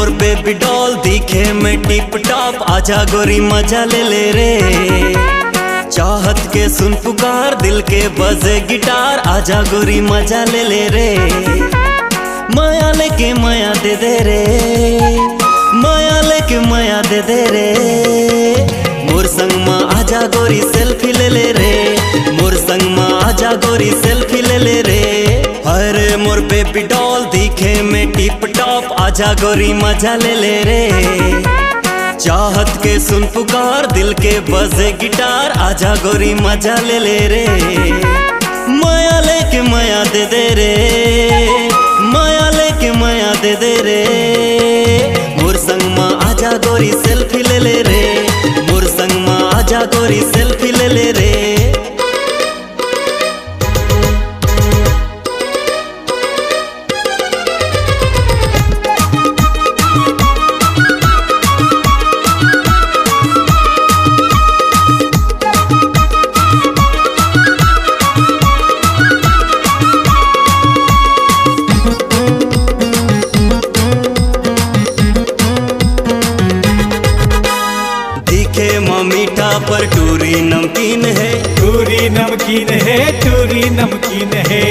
मोर baby doll दिखे में टिप top, आजा गोरी मजा ले ले रे। चाहत के सुन पुकार, दिल के बजे गिटार, आजा गोरी मजा ले ले रे। माया लेके माया दे दे रे, माया लेके माया दे दे रे। मोर संग माँ आजा गोरी सेल्फी ले ले रे, मोर संग माँ आजा गोरी सेल्फी ले ले रे। अरे मोर बेबी डॉल दिखे में टिप टॉप, आजा गोरी मजा ले ले रे। चाहत के सुन पुकार, दिल के बजे गिटार, आजा गोरी मजा ले ले रे। माया लेके माया दे दे रे, माया लेके माया दे दे रे। मोर संग माँ आजा गोरी सेल्फी ले ले रे, मोर संग माँ आजा गोरी सेल्फी ले ले रे। मीठा पर टूरी नमकीन है, टूरी नमकीन है, टूरी नमकीन है।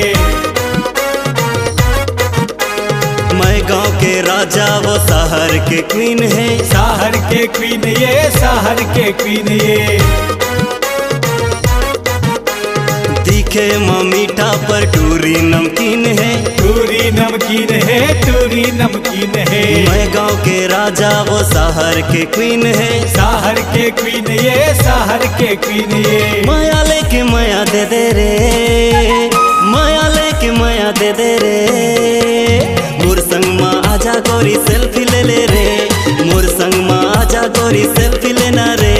मैं गांव के राजा वो शहर के क्वीन है, शहर के क्वीन ये, शहर के क्वीन ये। दिखे माँ मीठा पर टूरी नमकीन है, टूरी नमकीन है, टूरी नमकीन है। मैं गांव के राजा वो शहर के क्वीन है, शहर के क्वीन ये, शहर के क्वीन ये। माया लेके माया दे दे रे, माया लेके माया दे दे रे। मोर संग माँ आजा गोरी सेल्फी ले ले रे, मोर संग माँ आजा गोरी सेल्फी लेना रे।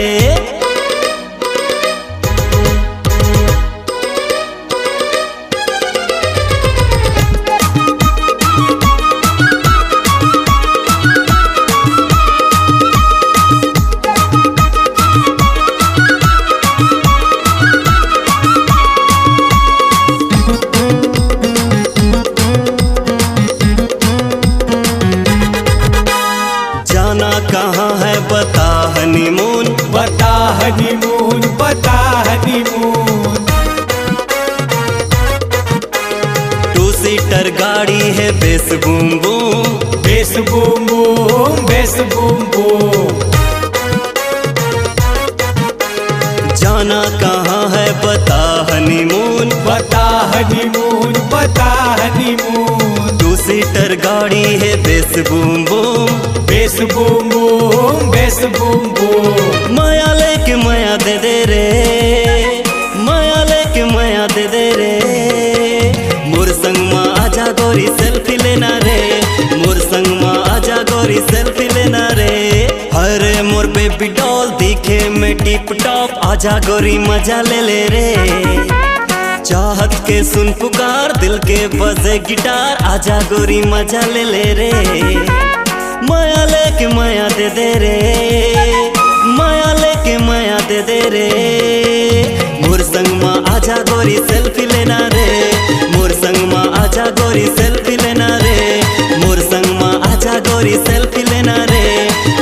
कहाँ है बता हनीमून, बता हनीमून, बता हनीमून। टू सीटर गाड़ी है bass boom boom, bass boom boom, bass boom boom. जाना कहाँ है बता हनीमून, बता हनीमून, बता हनीमून। टू सीटर गाड़ी है bass boom boom, bass boom boom, bass boom boom. माया लेके माया दे दे रे, माया लेके माया दे दे रे। मोर संग माँ आजा गोरी सेल्फी लेना रे, मोर संग माँ आजा गोरी सेल्फी लेना रे। अरे मोर बेबी डॉल दिखे में टिप टॉप, आजा गोरी मजा ले ले रे। चाहत के सुन पुकार, दिल के बजे गिटार, आजा गोरी मजा ले ले रे। माया लेके माया दे दे रे, माया लेके माया दे दे रे। मोर संग माँ आजा गोरी सेल्फी लेना रे, मोर संग माँ आजा गोरी सेल्फी लेना रे। मोर संग माँ आजा गोरी सेल्फी लेना रे,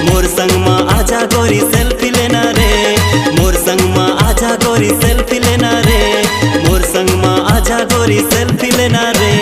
मोर संग माँ आजा गोरी सेल्फी लेना रे। मोर संग माँ आजा गोरी सेल्फी लेना रे, मोर संग माँ आजा गोरी सेल्फी लेना रे।